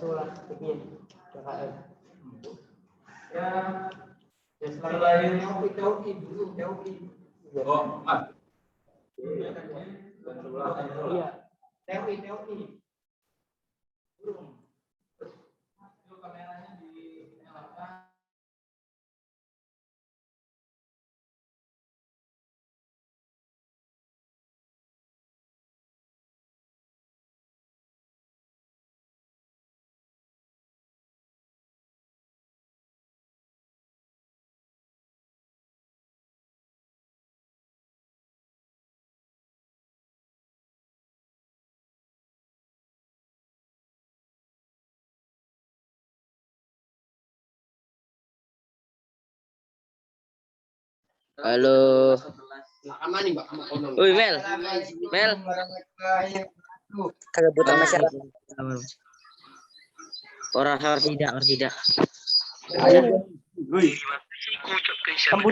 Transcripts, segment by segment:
bikin KKN. Ya, ya selain teori dulu, teori. Oh, iya. Teori. Kameranya dinyalakan. Halo. Woi Mel. Kagak buta masyarakat. Orang harus tidak. Ayo. Woi. Tempu.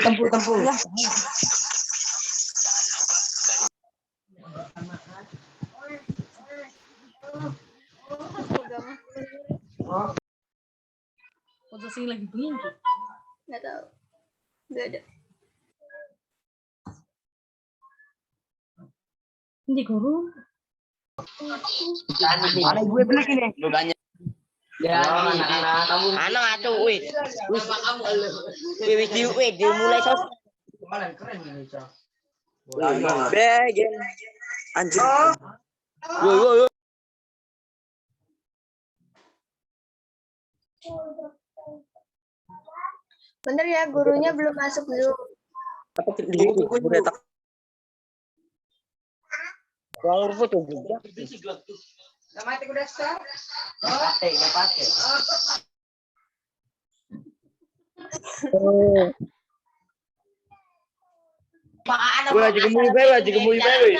Posisi lagi bingung. Nggak tahu. Nggak ada. Ini guru. Ada gue beli ini. Bukannya. Ya, Anak atuh, wih. Wih, dimulai sos. kemarin keren Indonesia. Begen. Anjir. Woi. Bener ya, gurunya belum masuk dulu. Apa gitu? Udah tak. Wong rupo tuh. Sama itu udah start. Enggak pakai. Gue lagi gemui bae. Lagi gemui bae.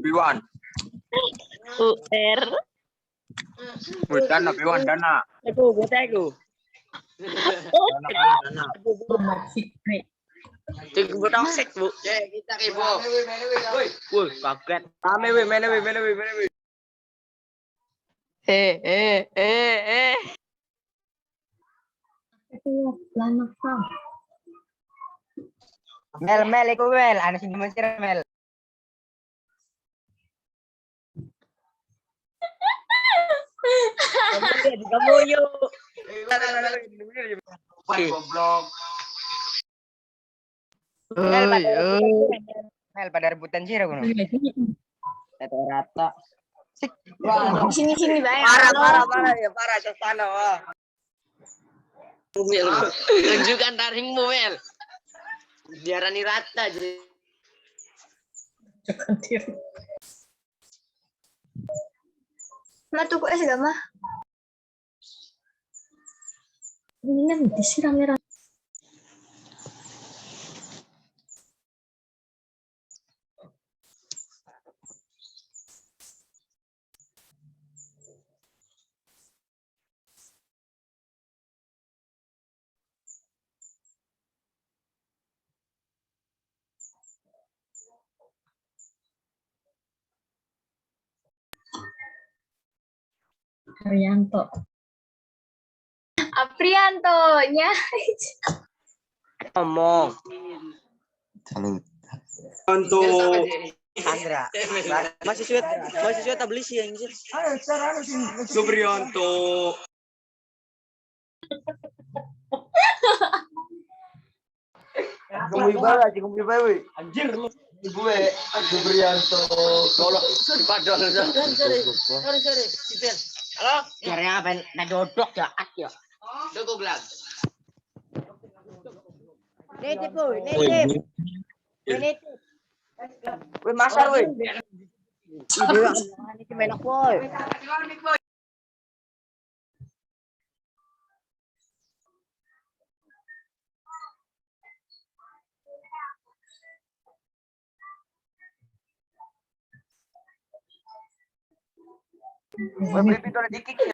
Biwan. UR. Dana. Aku botaku. Dana. Tunggu botoksek, Bu. Kita ribu. Woi, kaget. Rame weh, mene weh. Mel, iku Mel, ana sing mesir Mel. Kamu yuk. Goblok. Mel pada rebutan sih aku. Rata-rata. Di sini baik. Parah suasana wah. Tunjukkan taringmu, Mel. Biarani rata jadi. Mah tuku es gak mah? Ini kan disiram merah. Aprianto-nya. Ngomong. Untuk Sandra. Masih suet tak beli sih anjir. Supriyanto. Gemui bae weh. Anjir lu. Gue Supriyanto. Kalau padahal Sorry. Sipir. Halo? Caranya apa? Nah dodok ya, ya. Doko gelang. Nitip, boy. Nitip. Weh, masar, weh. Ini menak, boy. beli pintu dikit.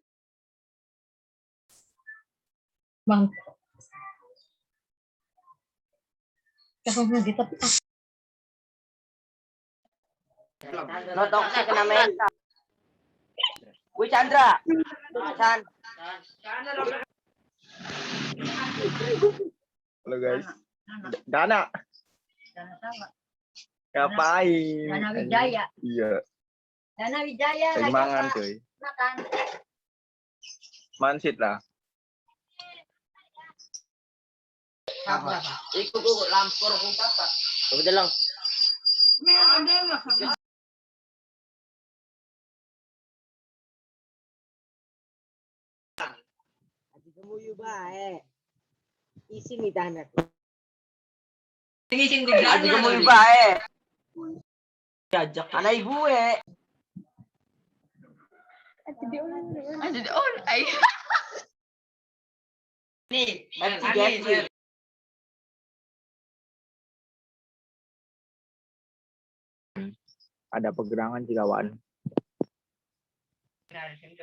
Bang. Kalau kita No toxic kena mental. Wih Chandra. Chan. Halo guys. Dana. Ngapain? Dana Wijaya. Iya. Dana Wijaya Lagi mangan cuy. makan. Mansit lah. Iku kok lampur kok apa? Betul lang. Kamu bae. Isi nih tanah. Isin ko Aji kamu bae. Jajak. Anak ibu Jadi on ay. Nih, Jeffrey. Ada pergerangan sih kawan.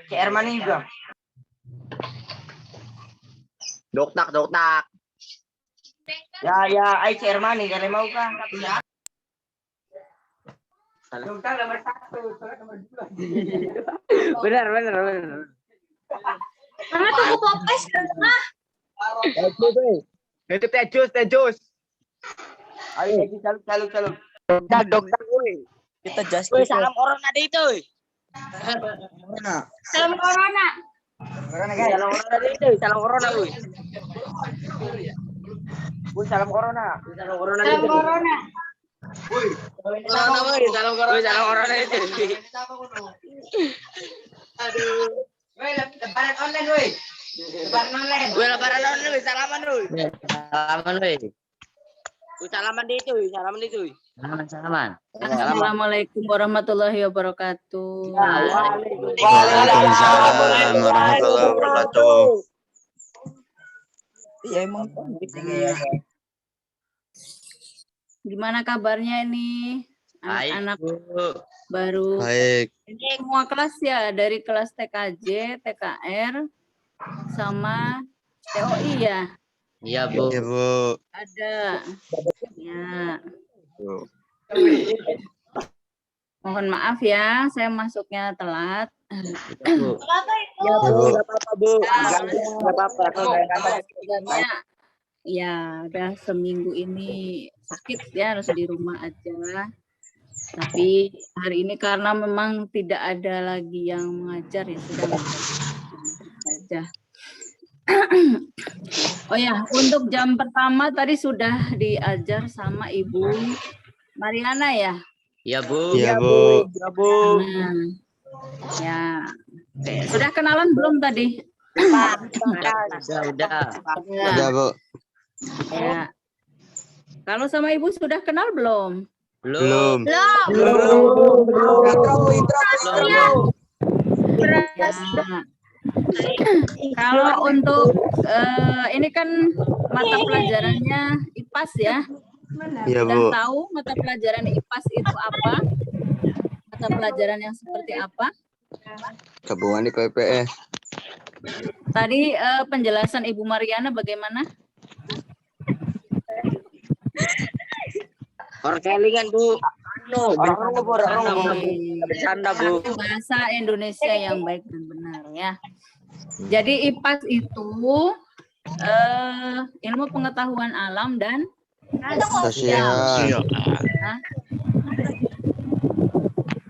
CR mana juga? Doktak. Ya, ai CR mana kalau mau kan? Ya. Dokter nomor 1, nomor 2. Benar. Mama tunggu popes mah. Itu tejus. Ayo caluk. Doktak woi. kita just Woi, salam corona deh itu. Salam corona. Corona guys. Salam corona deh itu, salam corona woi. Woi, salam corona. Salam corona. Salam corona. corona woi, salam corona. Woi, salam corona itu. Aduh. Woi, lebaran online woi. Gue lebaran online woi, salaman woi. Salaman woi. Woi, salaman deh itu, Salaman. Assalamualaikum warahmatullahi wabarakatuh. Waalaikumsalam warahmatullahi wabarakatuh. Ya emang Gimana kabarnya ini? Anak-anak baru Baik. semua kelas ya, dari kelas TKJ, TKR, sama TOI ya. Iya, Bu. Iya, Bu. Ada. Ya. Mohon maaf ya, saya masuknya telat. Ya, Bu. Enggak apa-apa, Bu. Enggak apa-apa. Ya, udah seminggu ini sakit ya, harus di rumah aja. Tapi hari ini karena memang tidak ada lagi yang mengajar ya, sudah saja. Oh ya, untuk jam pertama tadi sudah diajar sama Ibu Mariana ya. Iya, Bu. Iya, Bu. Nah, ya, oke. Sudah kenalan belum tadi? Udah. Udah, Bu. Ya. Kalau sama Ibu sudah kenal belum? Belum. Nah, kalau untuk ini kan mata pelajarannya IPAS ya. Iya, Sudah Bu. tahu mata pelajaran IPAS itu apa? Mata pelajaran yang seperti apa? Gabungan di PPS. Tadi penjelasan Ibu Mariana bagaimana? Orkelingan Bu. Orang bercanda Bu. Bahasa Indonesia yang baik dan benar ya. Jadi IPAS itu ilmu pengetahuan alam dan Sosial. Nah,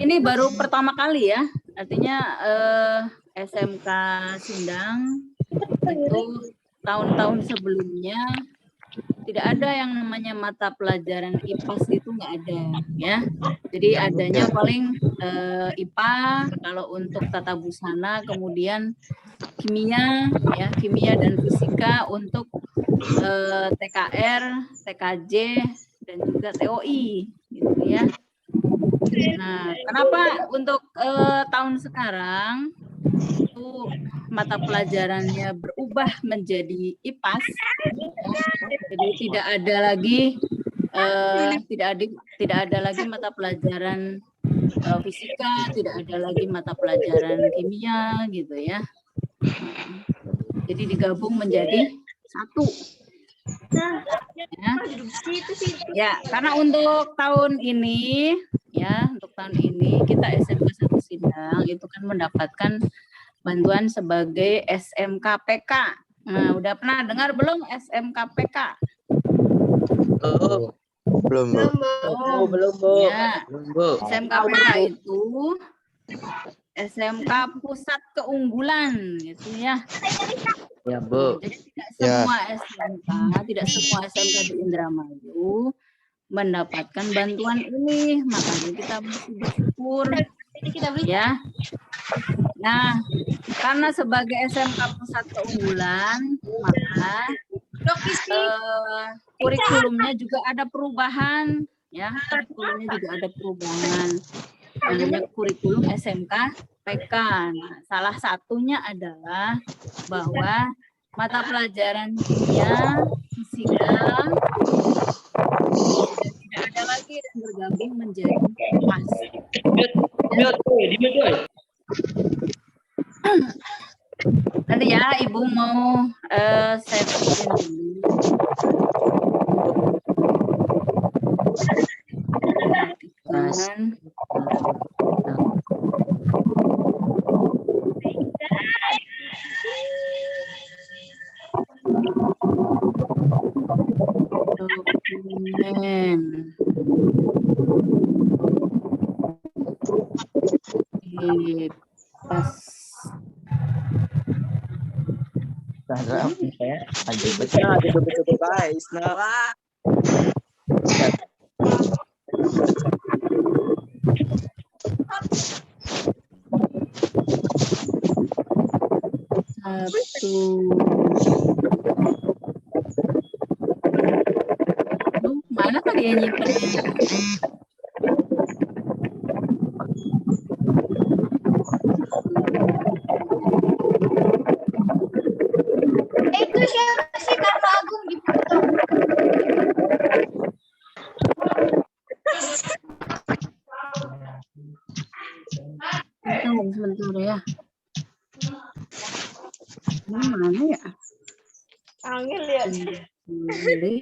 ini baru pertama kali ya, artinya SMK Sindang itu tahun-tahun sebelumnya tidak ada yang namanya mata pelajaran IPAS itu nggak ada ya. Jadi adanya paling IPA kalau untuk tata busana, kemudian kimia ya, kimia dan fisika untuk TKR, TKJ dan juga TOI gitu ya. Nah, kenapa untuk tahun sekarang itu mata pelajarannya berubah menjadi IPAS? Jadi tidak ada lagi tidak ada lagi mata pelajaran fisika, tidak ada lagi mata pelajaran kimia gitu ya. Jadi digabung menjadi satu. Ya, karena untuk tahun ini ya untuk tahun ini kita SMK 1 Sindang itu kan mendapatkan bantuan sebagai SMKPK. Nah, udah pernah dengar belum SMKPK? Belum, Bu. Belum, Bu. Ya, Belum, Bu. SMKPK itu SMK Pusat Keunggulan gitu ya. Ya, Bu. Jadi tidak Ya. semua SMK di Indramayu mendapatkan bantuan ini, makanya kita mesti bersyukur ya. Nah, karena sebagai SMK Pusat Keunggulan, maka kurikulumnya juga ada perubahan ya, kurikulumnya juga ada perubahan. Namanya kurikulum SMK PK. Nah, salah satunya adalah bahwa mata pelajaran kimia, fisika sudah tidak ada lagi dan bergabung menjadi PAS. Nanti ya Ibu mau share screen dulu. Perhatikan. Dokumen. Pas. Guys, nah. Satu. Mana tadi yang nyimpennya? Itu siapa sih Karno Agung di foto? Sebentar ya. Ini mana ya? Angin lihat. Beli.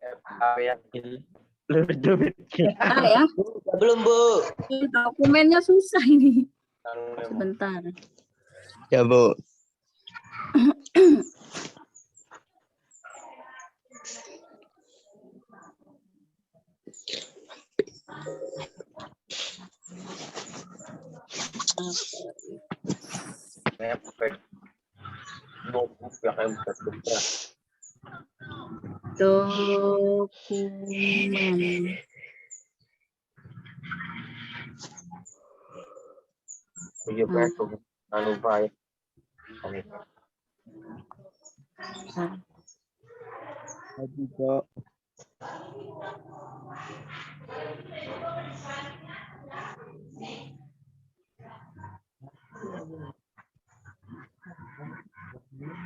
Bentar ya. Belum, Bu. Dokumennya susah ini. Sebentar. Ya, Bu. Dokumen.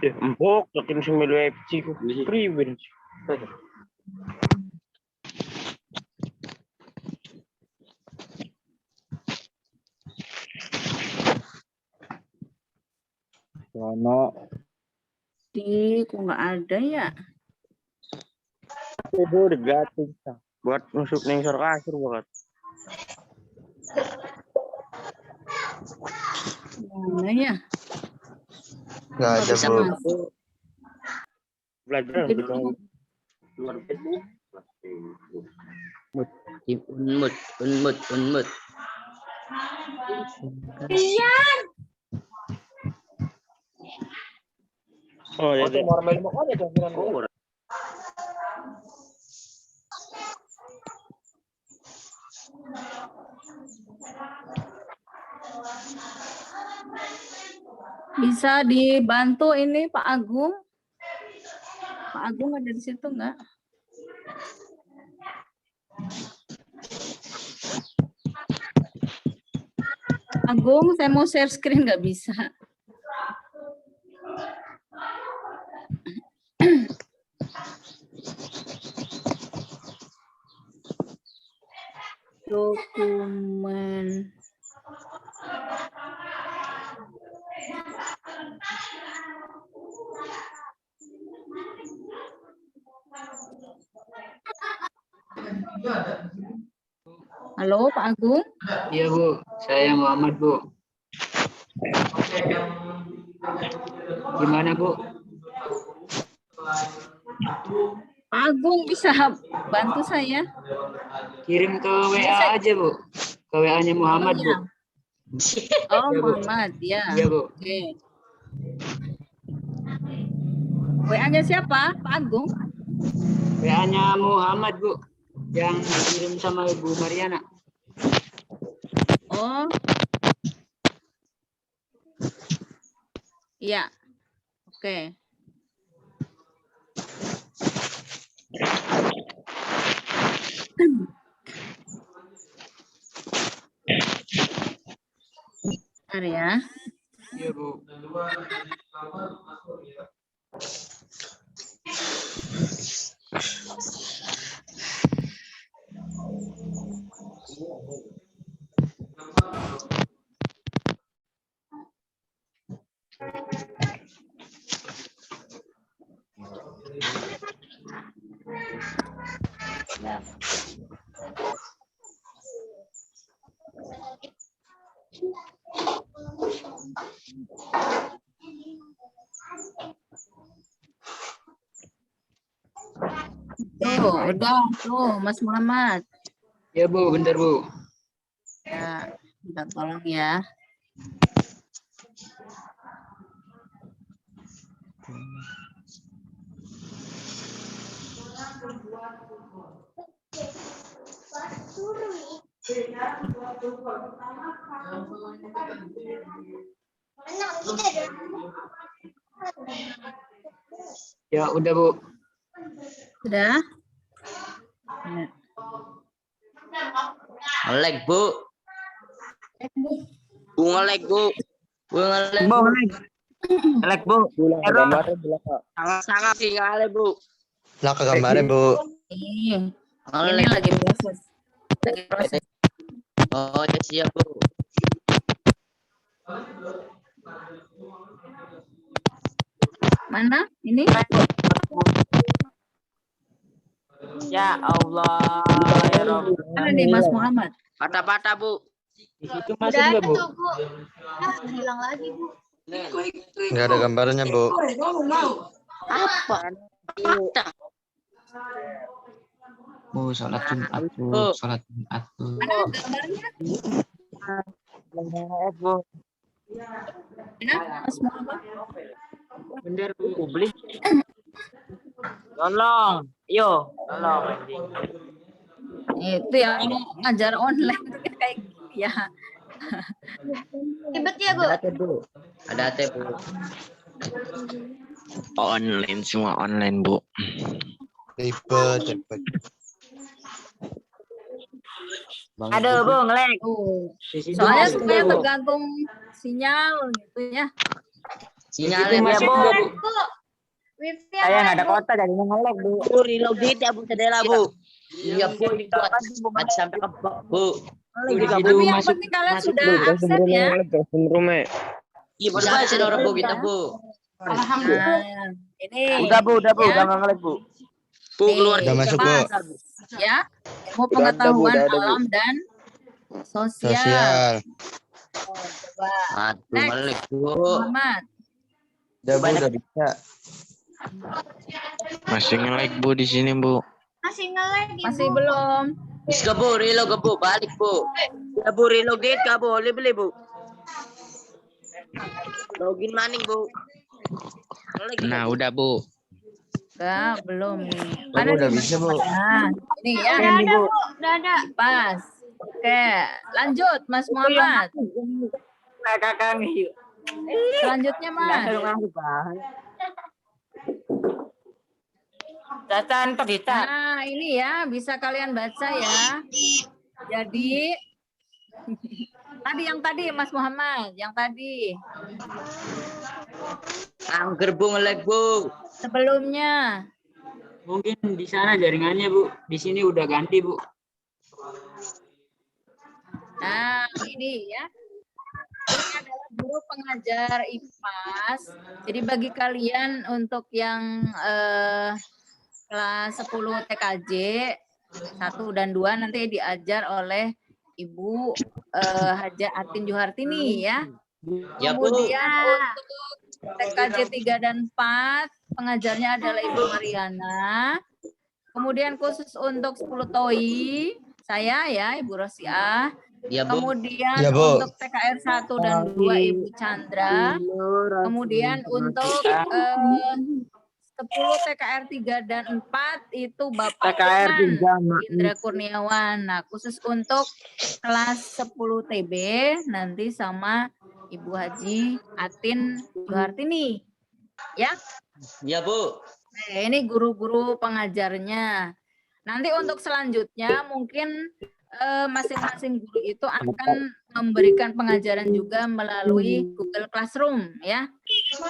Empok, yakin sembilu FC ku priwin. Sono. Kok nggak ada ya? Itu udah gating. Buat masuk ning sor kasur banget. Mana ya? Nggak ada, Bisa Bu. masuk. Belajar Mungkin gitu. Luar biasa. Unmut. Iya. Oh, ya. Normal mo ko dito kiran. Bisa dibantu ini Pak Agung? Pak Agung ada di situ nggak? Agung, saya mau share screen nggak bisa. Dokumen. Halo, Pak Agung. Iya Bu, saya Muhammad Bu. Gimana Bu? Pak Agung bisa bantu saya? Kirim ke WA aja Bu. Ke WA-nya Muhammad Bu. Oh, Iya, Bu. Muhammad, ya. Iya Bu. Oke. WA-nya siapa? Pak Agung? WA-nya Muhammad Bu. Yang dikirim sama Ibu Mariana. Oh. Iya. Oke. Bentar ya. Iya Bu. Tuh, udah tuh, Mas Muhammad. Iya Bu, bentar Bu. Ya, minta tolong ya. Ya udah Bu. Sudah? Ya. Ngelag, Bu. Bu ngelag, Bu. Bu ngelag, Bu, Bu. Ngelag Bu. Gambarnya belakang. Sangat-sangat sih ngelag, Bu. Lah ke gambarnya Bu. Ini Ngelag. lagi proses. Lagi proses. Oh, ya siap, Bu. Mana? Ini? Ya Allah. Ya Rabb. Mana nih Mas Muhammad? Patah-patah, Bu. Di situ masuk Udah nggak ada Bu? tuh, Bu. Ah, hilang lagi, Bu. Nggak ada gambarnya Bu. Apa? Patah. Bu, sholat Jumat Bu. Bu. Sholat Jumat Bu. Mana gambarnya? Bu. Mana Mas Muhammad? Bentar Bu. Publik. Tolong. Yo, tolong. Itu yang mau ngajar online itu kan kayak gini ya. Ribet ya, Bu. Ada Bu. Ada teh, Bu. Online semua online Bu. Ribet, ribet. Aduh Bu, ngelag. Tuh. Di situ Soalnya masuk semuanya nggak Bu? tergantung sinyal gitu ya. Sinyalnya Itu masuk Bu. nggak Bu? Bu. Wifi Saya yang nggak ada Bu. kota jadi ngelag Bu. Bu, reload ya, Bu. Sedela, Bu. Iya, Bu. Ini buat mati sampai kebak, Bu. Bu, di situ Tapi yang masuk. penting kalian masuk, sudah Bu. absen ya. Iya, berbahasa saudara Bu kita, Bu. Nah, ini. Udah Bu, Ya. udah nggak ngelag Bu. Bu, keluar. Udah masuk, Bu. Ya, ilmu pengetahuan udah ada, Bu. alam dan sosial. Sosial. Coba Aduh, Next. ngelag, Bu. Muhammad. Udah Bu, udah bisa. Masih ngelag Bu di sini Bu. Masih nge-lag, Masih Ibu. belum. Bisa Bu, reload ke Bu, balik Bu. Ya Bu, reload ka Bu, boleh Bu. Login maning Bu. Ngelag, Nah, udah Bu. Enggak, belum nih. Bu, Mana udah nih, bisa Mas Bu. Muhammad? Nah, ini ya. Udah ada, Bu. Udah ada. Pas. Oke, lanjut Mas Muhammad. Kakak yuk. Selanjutnya Mas. Cacan pedita. Nah, ini ya bisa kalian baca ya. Jadi yang tadi Mas Muhammad, yang tadi Angger Bu, ngelag Bu. sebelumnya. Mungkin di sana jaringannya Bu. Di sini udah ganti Bu. Nah, ini ya. Ini adalah guru pengajar IPAS. Jadi bagi kalian untuk yang kelas 10 TKJ 1 dan 2 nanti diajar oleh Ibu Haja Atin Juhartini ya. Ya, Bu. Kemudian untuk TKJ 3 dan 4 pengajarnya adalah Ibu Mariana. Kemudian khusus untuk 10 TOI saya ya Ibu Rosiah. Ya, Bu. Kemudian Ya, Bu. untuk TKR 1 dan 2 Ibu Chandra. Kemudian untuk 10 TKR 3 dan 4 itu Bapak TKR Irman Indra Kurniawan. Nah, khusus untuk kelas 10 TB nanti sama Ibu Haji Atin Juhartini. Ya. Ya, Bu. Nah, ini guru-guru pengajarnya. Nanti untuk selanjutnya mungkin masing-masing guru itu akan memberikan pengajaran juga melalui Google Classroom ya.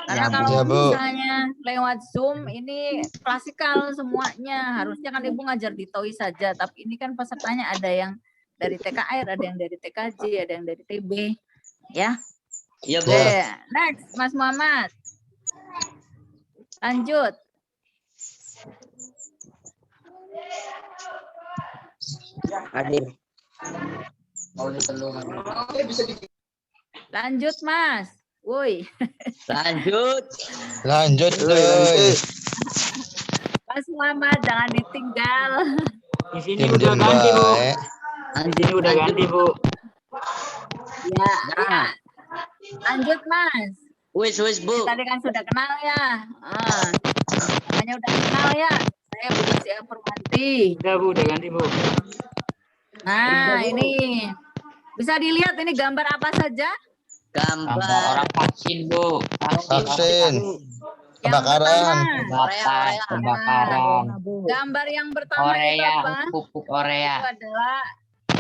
Karena Ya, Bu. kalau Ya, Bu. misalnya lewat Zoom ini klasikal semuanya. Harusnya kan Ibu ngajar di TOI saja, tapi ini kan pesertanya ada yang dari TKR, ada yang dari TKJ, ada yang dari TB ya. Ya, Bu. Oke, next Mas Muhammad. Lanjut. Hadir. Lanjut Mas. Woi, Lanjut. Lanjut, Doi. Mas Muhammad jangan ditinggal. Di sini Diem udah diem ganti, Bu. baik. Di sini udah ganti, Bu. Ya, ya. Lanjut Mas. Wis, Bu. Tadi kan sudah kenal ya. Namanya udah kenal ya. Saya Bu Lucia Purwanti. Udah, Bu, udah ganti, Bu. Nah, ini bisa dilihat ini gambar apa saja? Gambar Gambar orang vaksin, Bu. Vaksin. Yang Kebakaran. pertama, Kebakaran. gambar yang pertama itu apa? pupuk Itu Korea. adalah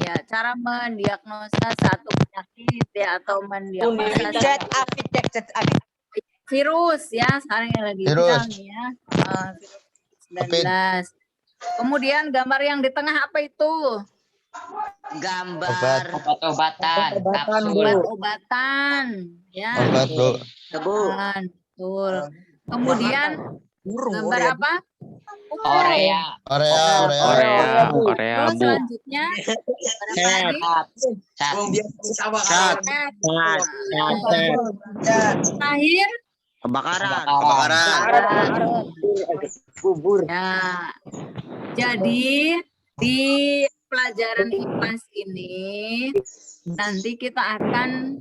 ya cara mendiagnosa satu penyakit ya atau mendiagnosa satu virus ya sekarang yang lagi Virus. viral nih ya virus 19. Kemudian gambar yang di tengah apa itu? Gambar Obat-obatan. Kapsul. Obat-obatan ya. Obat, Bu. Ya, Bu. Betul. Kemudian gambar apa? Korea. Korea. Terus selanjutnya gambar apa lagi? Terakhir Kebakaran. Bubur. ya. Jadi di pelajaran IPAS ini nanti kita akan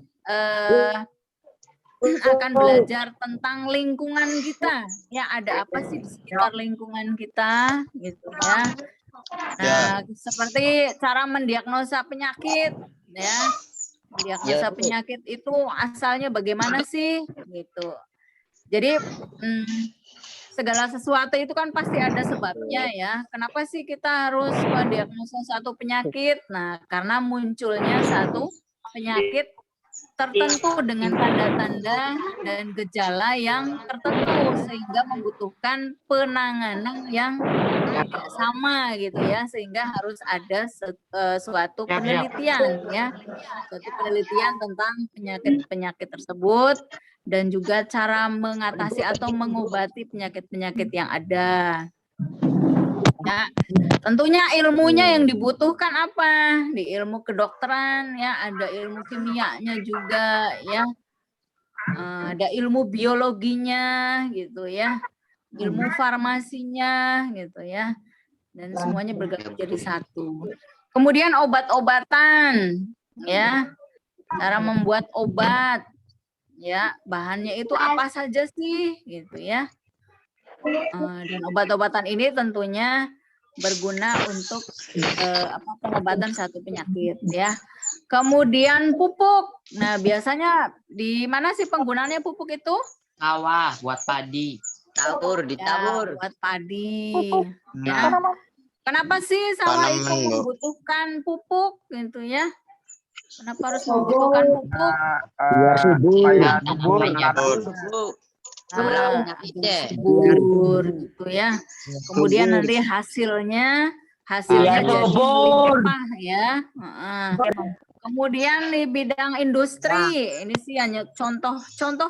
belajar tentang lingkungan kita. Ya, ada apa sih di sekitar lingkungan kita gitu ya. Nah, seperti cara mendiagnosa penyakit ya. Mendiagnosa penyakit itu asalnya bagaimana sih gitu. Jadi segala sesuatu itu kan pasti ada sebabnya ya. Kenapa sih kita harus mendiagnosa satu penyakit? Nah, karena munculnya satu penyakit tertentu dengan tanda-tanda dan gejala yang tertentu sehingga membutuhkan penanganan yang sama gitu ya, sehingga harus ada suatu penelitian ya, suatu penelitian tentang penyakit-penyakit tersebut dan juga cara mengatasi atau mengobati penyakit-penyakit yang ada. Nah, tentunya ilmunya yang dibutuhkan apa? Di ilmu kedokteran ya, ada ilmu kimianya juga ya. Ada ilmu biologinya gitu ya. Ilmu farmasinya gitu ya. Dan semuanya bergabung jadi satu. Kemudian obat-obatan ya. Cara membuat obat ya, bahannya itu apa saja sih gitu ya. Dan obat-obatan ini tentunya berguna untuk pengobatan satu penyakit ya. Kemudian pupuk. Nah, biasanya di mana sih penggunaannya pupuk itu? Sawah buat padi. Ditabur. Ya, buat padi. Ya. Kenapa sih sawah itu Tanaman, Bu. membutuhkan pupuk gitu ya? Kenapa harus membutuhkan pupuk? Biar subur. Subur gitu ya. Kemudian nanti hasilnya jadi limpah ya. Kemudian di bidang industri, ini sih hanya contoh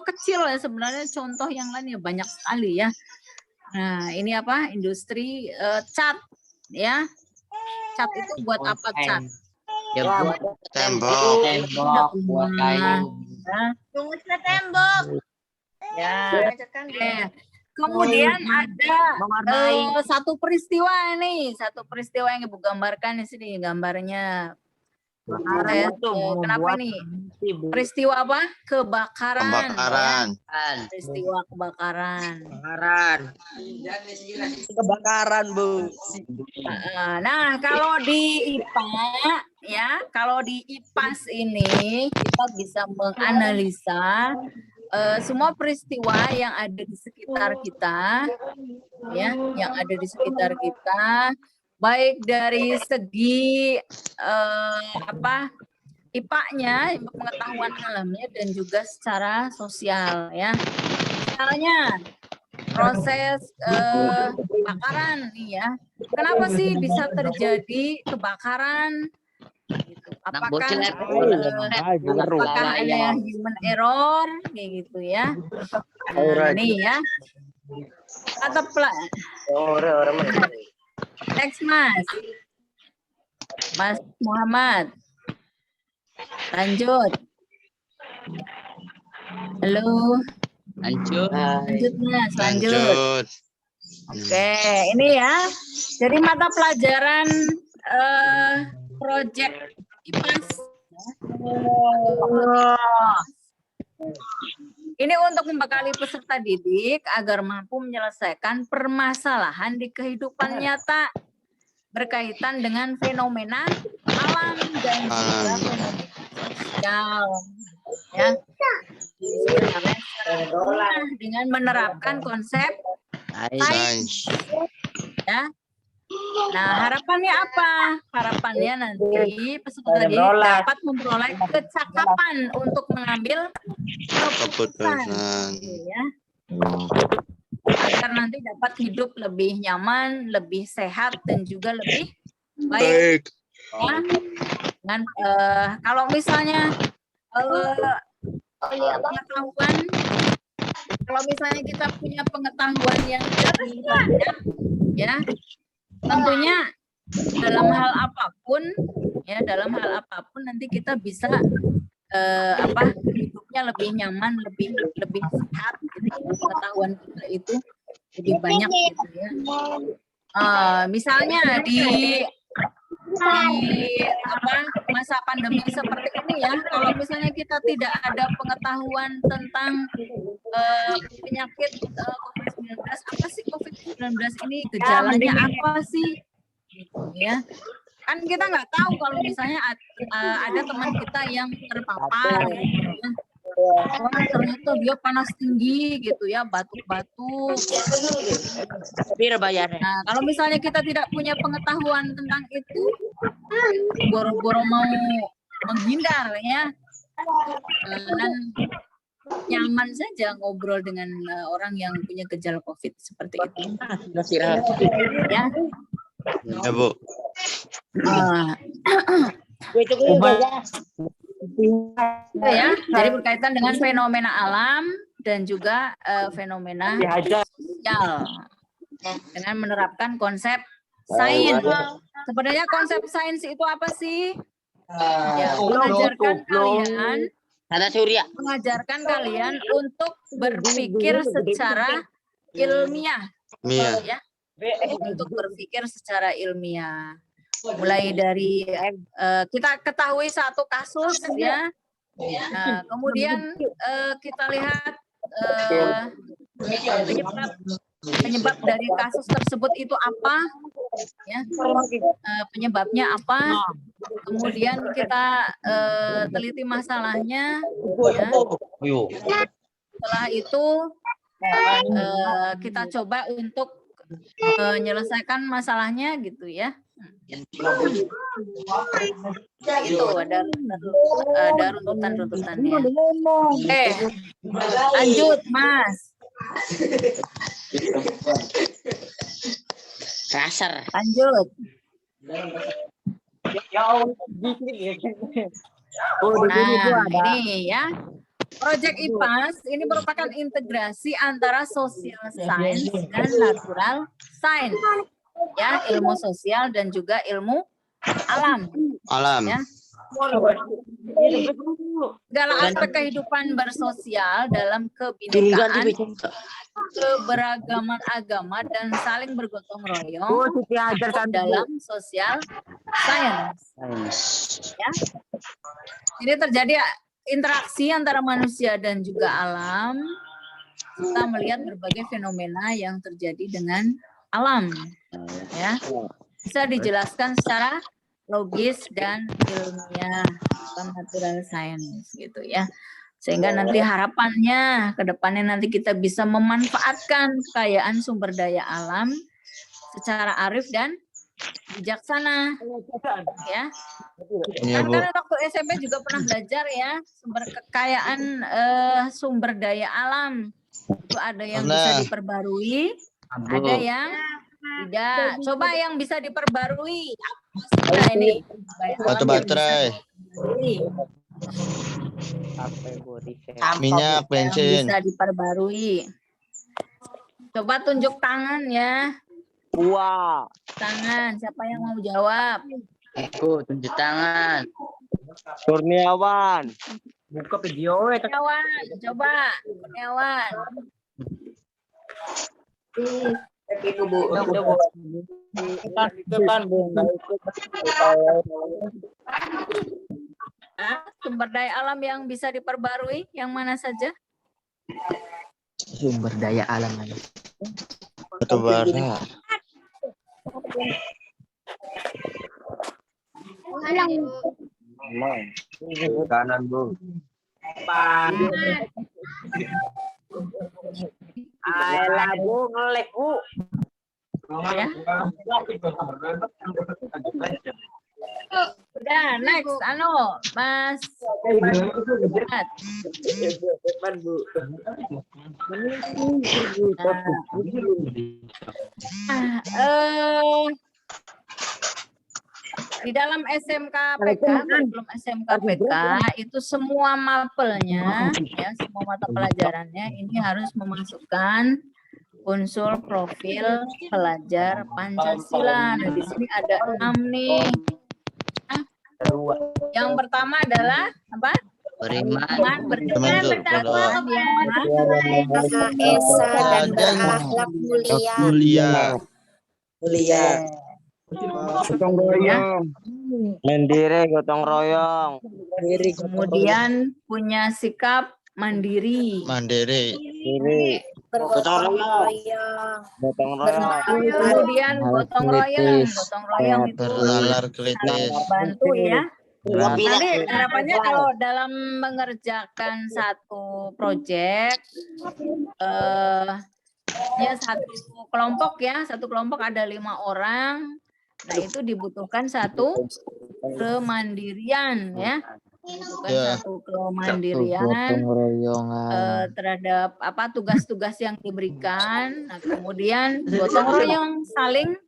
kecil ya, sebenarnya contoh yang lain ya banyak sekali ya. Nah, ini apa? Industri cat ya. Cat itu buat apa cat? Ya buat Tembok. Tembok, buat kayu. Ya. Rumusnya tembok. Ya. Bacakan dia. Kemudian ada mewarnai. satu peristiwa nih, satu peristiwa yang Ibu gambarkan di sini gambarnya. Kenapa ini? Peristiwa apa? Kebakaran. Kebakaran. Ya. Peristiwa kebakaran. Kebakaran, Bu. Nah, kalau di IPA ya, kalau di IPAS ini kita bisa menganalisa semua peristiwa yang ada di sekitar kita, ya, yang ada di sekitar kita, baik dari segi IPA-nya, pengetahuan alamnya, dan juga secara sosial, ya. Misalnya proses kebakaran, nih ya. Kenapa sih bisa terjadi kebakaran? Gitu. Apakah ada human error kayak gitu ya? Nah, nih ya. Kata next Mas Muhammad. Lanjut. Halo. Lanjut. Lanjut Mas, lanjut. Lanjut. Oke, ini ya. Jadi mata pelajaran project IPAS. Ini untuk membekali peserta didik agar mampu menyelesaikan permasalahan di kehidupan nyata berkaitan dengan fenomena alam dan juga fenomena sosial. Ya. Dengan menerapkan konsep sains. Ya. Nah, harapannya apa? Harapannya nanti peserta didik dapat memperoleh kecakapan untuk mengambil keputusan, ya. Agar nanti dapat hidup lebih nyaman, lebih sehat, dan juga lebih baik. Ya. Dengan kalau misalnya pengetahuan, kalau misalnya kita punya pengetahuan yang lebih banyak, ya. Tentunya dalam hal apapun nanti kita bisa hidupnya lebih nyaman, lebih sehat. Jadi pengetahuan kita itu lebih banyak gitu ya. Misalnya di masa pandemi seperti ini ya, kalau misalnya kita tidak ada pengetahuan tentang penyakit COVID-19, apa sih COVID-19 ini, gejalanya apa sih, gitu ya. Kan kita nggak tahu kalau misalnya ada teman kita yang terpapar, gitu ya. Ternyata dia panas tinggi gitu ya, batuk-batuk. Nah, kalau misalnya kita tidak punya pengetahuan tentang itu, boro-boro mau menghindar ya, dan nyaman saja ngobrol dengan orang yang punya gejala COVID seperti itu. Ya. Ya, Bu. Ya, jadi berkaitan dengan fenomena alam dan juga fenomena sosial dengan menerapkan konsep sains. Sebenarnya konsep sains itu apa sih? Ya, mengajarkan kalian untuk berpikir secara ilmiah. Ya, untuk berpikir secara ilmiah. Mulai dari kita ketahui satu kasus ya, nah, kemudian kita lihat penyebab dari kasus tersebut itu apa, ya, penyebabnya apa, kemudian kita teliti masalahnya, ya. Setelah itu kita coba untuk menyelesaikan masalahnya gitu ya. Itu ada runtutan-runtutannya. Oke, lanjut Mas. Kasar. Lanjut. Oh, di sini Bu Nah, ada. ini ya. Project IPAS ini merupakan integrasi antara social science dan natural science. Ya, ilmu sosial dan juga ilmu alam. Alam. Ya. Segala aspek kehidupan bersosial dalam kebinekaan, keberagaman agama dan saling bergotong royong Oh, Siti Hajar kan dalam social science. Ya. Jadi terjadi interaksi antara manusia dan juga alam. Kita melihat berbagai fenomena yang terjadi dengan alam. Ya. Bisa dijelaskan secara logis dan ilmiah, natural science gitu ya. Sehingga nanti harapannya ke depannya nanti kita bisa memanfaatkan kekayaan sumber daya alam secara arif dan bijaksana. Ya. Iya, Bu. Kan waktu SMP juga pernah belajar ya sumber kekayaan sumber daya alam. Itu ada yang bisa diperbarui, ada yang tidak. Coba yang bisa diperbarui. Nah, ini Batu baterai, minyak, yang bensin. bisa diperbarui. Coba tunjuk tangan ya. Wah. Tangan, siapa yang mau jawab? Aku tunjuk tangan. Kurniawan. buka video Kurniawan, coba Kurniawan. itu Bu. Itu kan Bu. Sumber daya alam yang bisa diperbarui, yang mana saja? Sumber daya alam. Batu bara. Kanan Bu. Alah Bu, ngelek Bu. Ya. Udah, next, Mas. Fuad. Di dalam SMK PK, belum SMK PK itu semua mapelnya, ya semua mata pelajarannya ini harus memasukkan unsur profil pelajar Pancasila. Nah, di sini ada 6 nih. Nah, yang pertama adalah apa? Beriman, beriman, bertakwa Maha Esa dan berakhlak mulia. Mulia. Gotong royong. Mandiri, gotong royong. Kemudian punya sikap mandiri. Mandiri. Mandiri. Bergotong royong. Gotong royong. Kemudian gotong royong. Gotong royong itu Bernalar kritis. bantu ya. Nanti Nanti harapannya kalau dalam mengerjakan satu proyek, ya satu kelompok ada 5 orang. Nah itu dibutuhkan satu kemandirian ya. Bukan satu kemandirian terhadap apa tugas-tugas yang diberikan. Nah, kemudian gotong royong saling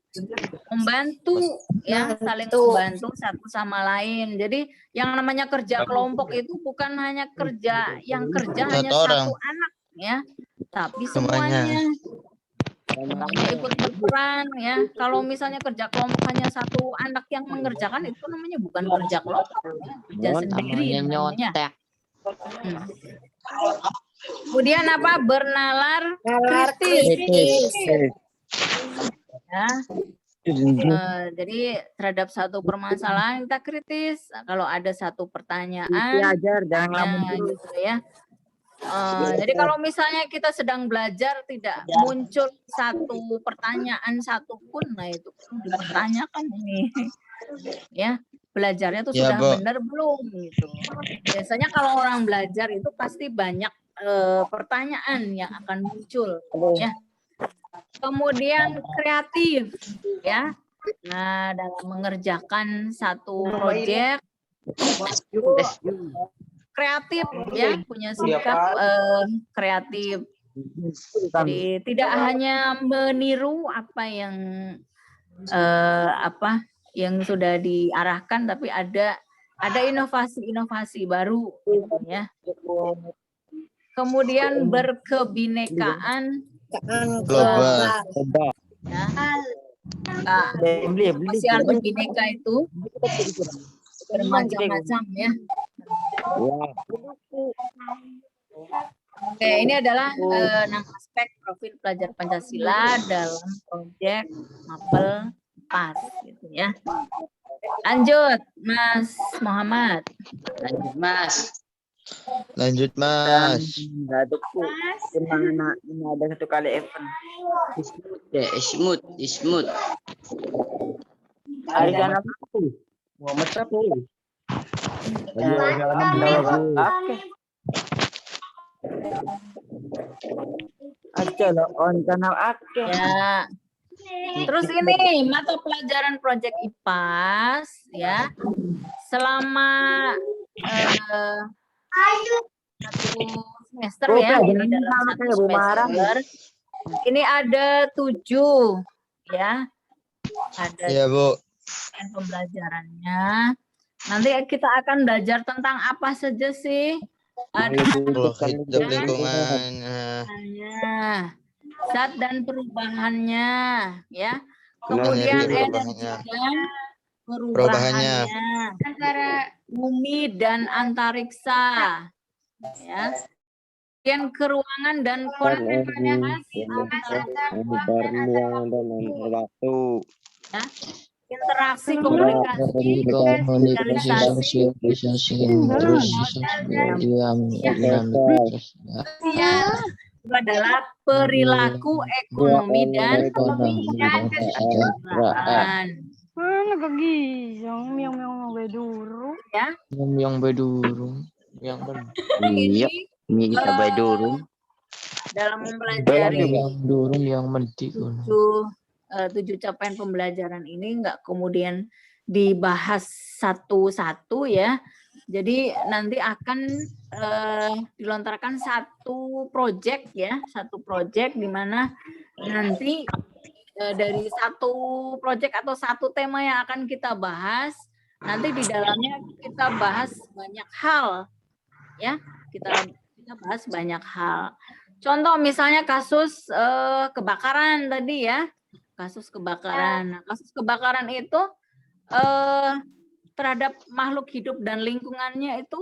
membantu ya, saling membantu satu sama lain. Jadi yang namanya kerja kelompok itu bukan hanya kerja hanya satu anak ya, tapi semuanya ikut berperan ya. Kalau misalnya kerja kelompok hanya satu anak yang mengerjakan itu namanya bukan kerja kelompok ya, kerja sendiri namanya. Kemudian apa? Bernalar kritis. Ya. Jadi terhadap satu permasalahan kita kritis. Kalau ada satu pertanyaan, gitu ya. Jadi kalau misalnya kita sedang belajar tidak muncul satu pertanyaan satupun, nah itu dipertanyakan ini, ya belajarnya tuh sudah benar belum gitu. Biasanya kalau orang belajar itu pasti banyak pertanyaan yang akan muncul, ya. Kemudian kreatif, ya. Nah dalam mengerjakan satu proyek kreatif ya, punya sikap kreatif. Jadi tidak hanya meniru apa yang sudah diarahkan, tapi ada ada inovasi-inovasi baru gitu ya. Kemudian berkebinekaan Global. ya. Nah, kemanusiaan bineka itu bermacam-macam ya. Oke, ini adalah 6 aspek profil pelajar Pancasila dalam proyek Mapel PAS gitu ya. Lanjut, Mas Muhammad. Lanjut, Mas. Lanjut, Mas. Ini ada satu kali event. Ismut. Hari kan apa? Muhammad siapa? Acala on kanal ake. Ya. Terus ini mata pelajaran proyek IPAS ya. Selama satu semester ya, ini dalam satu semester. Ini ada 7 ya. Ada Iya, Bu. pembelajarannya. Nanti kita akan belajar tentang apa saja sih? Ada Hidup lingkungan. zat dan perubahannya, ya. Energi Kemudian energi perubahannya. dan perubahannya Antara bumi dan antariksa, ya. Kemudian keruangan dan koordinasi waktu. ya. Interaksi komunikasi itu adalah perilaku ekonomi dan kesejahteraan. Ya. Iya. Ini kita bayi dulu. Dalam mempelajari yang mendik. 7 capaian pembelajaran ini nggak kemudian dibahas satu-satu ya. Jadi nanti akan dilontarkan satu proyek ya, satu proyek di mana nanti dari satu proyek atau satu tema yang akan kita bahas, nanti di dalamnya kita bahas banyak hal ya, kita bahas banyak hal. Contoh misalnya kasus kebakaran tadi ya. Kasus kebakaran. Nah, kasus kebakaran itu terhadap makhluk hidup dan lingkungannya itu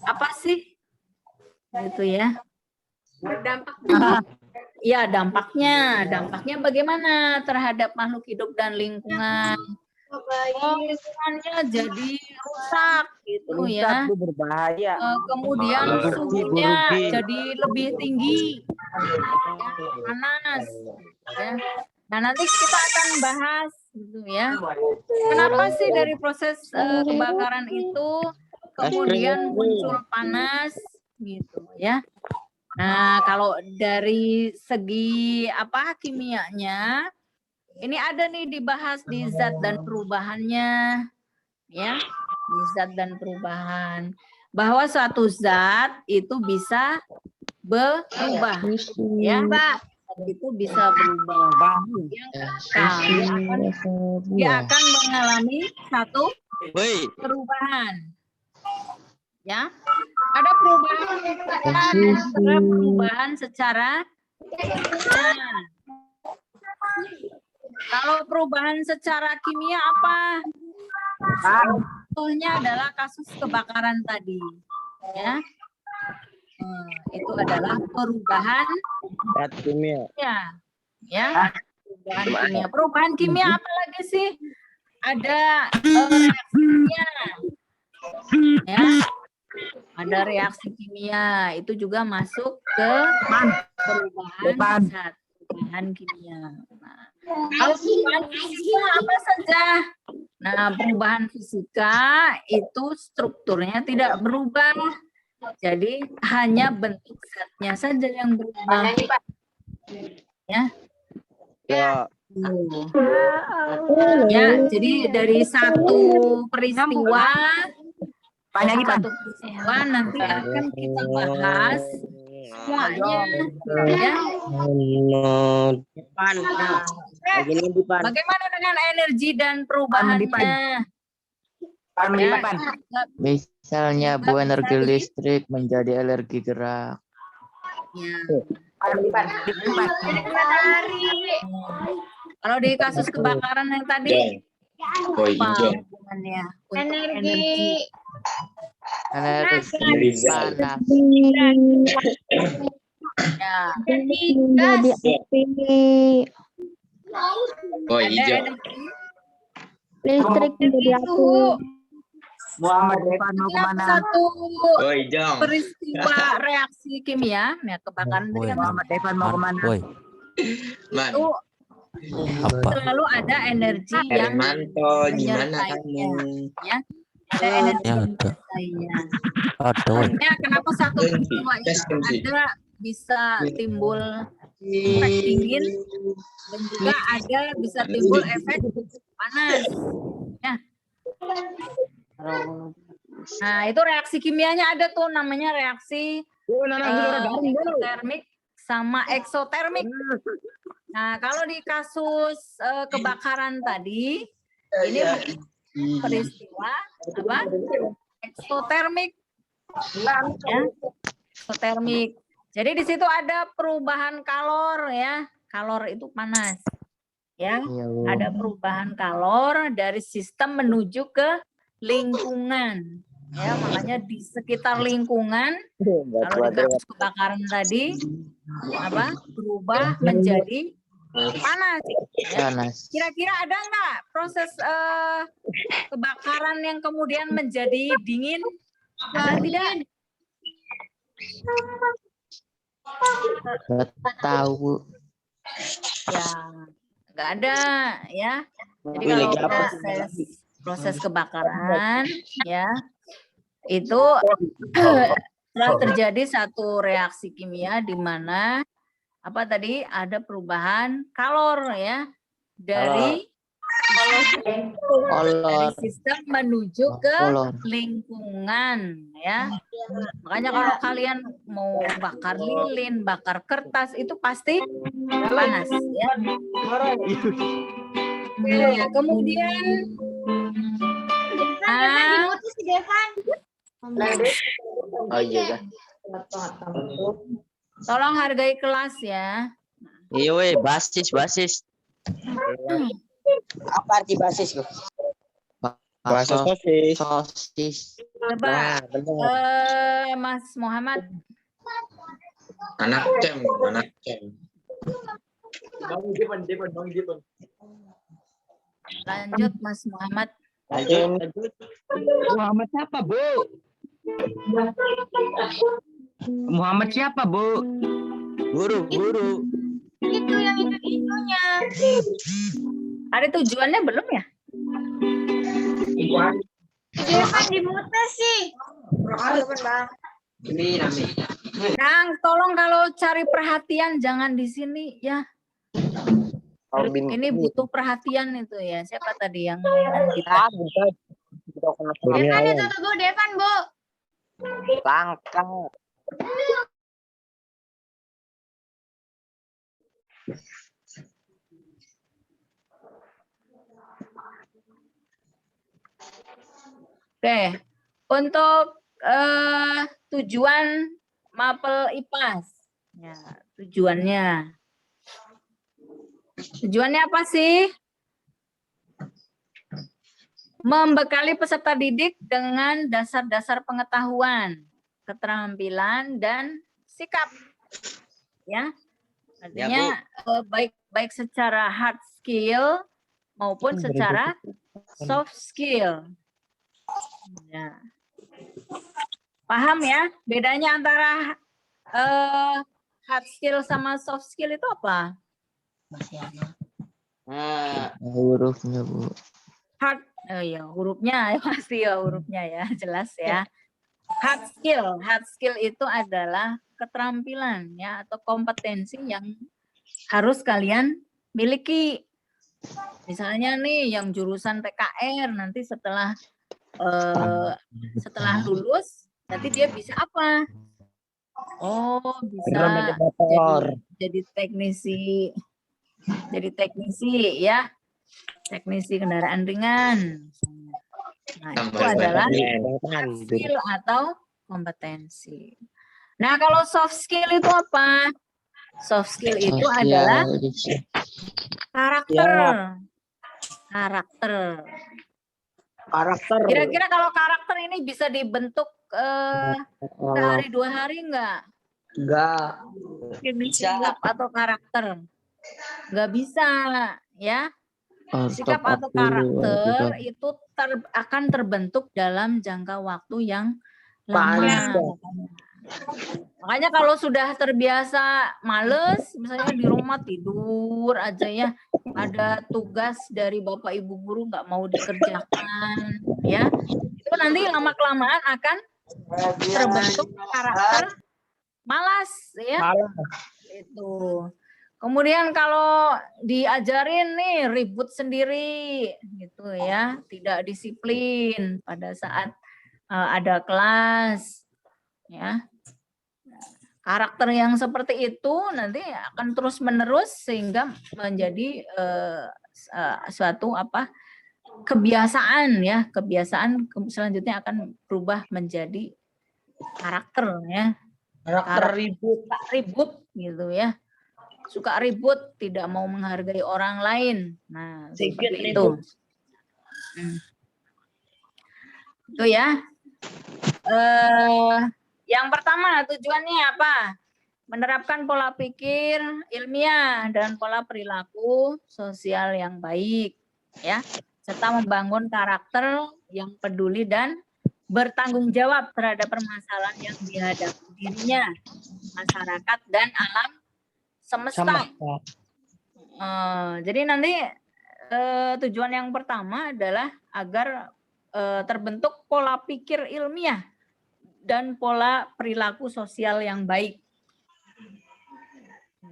apa sih? Gitu ya. Ya, dampaknya bagaimana terhadap makhluk hidup dan lingkungan? Lingkungannya jadi rusak gitu ya. Berbahaya. Kemudian suhunya jadi lebih tinggi, panas. Ya. Nah nanti kita akan bahas gitu ya. Kenapa sih dari proses kebakaran itu kemudian muncul panas gitu ya? Nah kalau dari segi apa kimianya, ini ada nih dibahas di zat dan perubahannya, ya, di zat dan perubahan. Bahwa suatu zat itu bisa berubah, ya, itu bisa berubah. Dia akan mengalami satu perubahan, ya. Ada perubahan secara kalau perubahan secara kimia apa? Contohnya adalah kasus kebakaran tadi, ya. Itu adalah perubahan kimia. Ya, perubahan kimia apa lagi sih? Ada reaksi kimia, ya. Ada reaksi kimia itu juga masuk ke perubahan zat. Perubahan kimia. Nah, kalau perubahan fisika apa saja? Nah, perubahan fisika itu strukturnya tidak berubah. Jadi hanya bentuk zatnya saja yang berubah. Ya. Ya, jadi dari satu peristiwa nanti akan kita bahas semuanya, ya. Bagaimana dengan energi dan perubahannya? Ya, Misalnya Juga Bu bisa energi di- listrik menjadi energi gerak. ya. Matahari. Kalau di kasus kebakaran yang tadi, apa hubungannya untuk energi? Energi panas. Ya, Jadi gas. Oh, ada hijau. energi Listrik menjadi itu Muhammad Devan mau setiap kemana? satu Oh, hijau. peristiwa reaksi kimia, ya kebakaran tadi kan Muhammad Devan mau kemana? Man. itu selalu ada energi yang Hermanto, gimana menyertainya. kamu? Ada energi yang menyertainya. Makanya kenapa satu peristiwa itu ada bisa timbul efek dingin dan juga ada bisa timbul efek panas. Ya. Nah, itu reaksi kimianya ada tuh namanya reaksi endotermik sama eksotermik. Nah, kalau di kasus kebakaran tadi ini peristiwa apa? Eksotermik. Ya. Eksotermik. Jadi di situ ada perubahan kalor ya. Kalor itu panas. Ya. Iya, Bu. Ada perubahan kalor dari sistem menuju ke lingkungan. Ya, makanya di sekitar lingkungan kalau di kasus kebakaran tadi apa? Berubah menjadi panas. Ya. Panas. Kira-kira ada nggak proses kebakaran yang kemudian menjadi dingin? Ada tidak? Nggak tahu, Bu. Ya, nggak ada ya. Jadi Wih, kalau lagi apa? proses kebakaran ya itu telah terjadi satu reaksi kimia di mana apa tadi ada perubahan kalor ya dari Kolor. sistem menuju ke Kolor. lingkungan ya. Makanya kalau kalian mau bakar lilin, bakar kertas itu pasti panas ya. Ya, kemudian Dimutus si Devan. Oh iya kan. tolong hargai kelas ya. Iya weh, basis. Apa arti basis, Bu? Bakso sosis. sosis. Coba Benar. Mas Muhammad. Anak cem. Lanjut Mas Muhammad. Lanjut. Muhammad siapa, Bu? Muhammad siapa, Bu? Guru. Itu yang itu-itunya. Ada tujuannya belum ya? Devan dimutus sih. Kang, tolong kalau cari perhatian jangan di sini ya. Ini butuh perhatian itu ya. Siapa tadi yang kita? Devan itu tuh Bu, Devan Bu. Langka. Oke, untuk tujuan mapel IPAS. Ya, tujuannya. Tujuannya apa sih? Membekali peserta didik dengan dasar-dasar pengetahuan, keterampilan dan sikap. Ya. Artinya baik secara hard skill maupun secara soft skill. Ya. Paham ya bedanya antara hard skill sama soft skill itu apa? Hurufnya, Bu. Hard, ya hurufnya ya pasti ya hurufnya ya jelas ya. Hard skill itu adalah keterampilan ya atau kompetensi yang harus kalian miliki. Misalnya nih yang jurusan PKR nanti setelah lulus nanti dia bisa apa? Oh, bisa jadi teknisi. Jadi teknisi ya. Teknisi kendaraan ringan. Nah, itu adalah hard skill atau kompetensi. Nah, kalau soft skill itu apa? Soft skill itu adalah karakter. Karakter. Kira-kira kalau karakter ini bisa dibentuk sehari 2 hari enggak? Enggak. Sikap atau karakter? Enggak bisa, ya. Sikap atau karakter itu akan terbentuk dalam jangka waktu yang lama. Makanya kalau sudah terbiasa males, misalnya di rumah tidur aja ya, ada tugas dari bapak ibu guru nggak mau dikerjakan, ya, itu nanti lama-kelamaan akan terbentuk karakter malas, ya. Itu. Kemudian kalau diajarin nih ribut sendiri, gitu ya, tidak disiplin pada saat ada kelas, ya. Karakter yang seperti itu nanti akan terus menerus sehingga menjadi suatu kebiasaan, ya, kebiasaan selanjutnya akan berubah menjadi karakter, ya. Karakter ribut gitu, ya, suka ribut, tidak mau menghargai orang lain. Nah, seperti itu. Itu ya. Yang pertama tujuannya apa? Menerapkan pola pikir ilmiah dan pola perilaku sosial yang baik, ya, serta membangun karakter yang peduli dan bertanggung jawab terhadap permasalahan yang dihadapi dirinya, masyarakat dan alam semesta. Jadi nanti tujuan yang pertama adalah agar terbentuk pola pikir ilmiah dan pola perilaku sosial yang baik.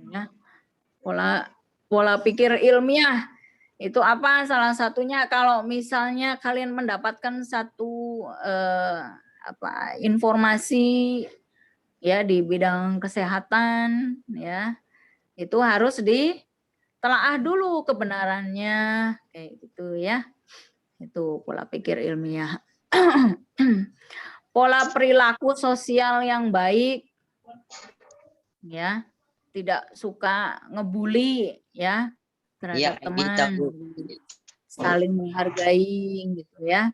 Ya, pola pikir ilmiah itu apa? Salah satunya kalau misalnya kalian mendapatkan satu informasi, ya, di bidang kesehatan, ya, itu harus ditelaah dulu kebenarannya, kayak gitu, ya. Itu pola pikir ilmiah. Pola perilaku sosial yang baik, ya, tidak suka ngebully, ya, terhadap teman, saling menghargai, gitu, ya.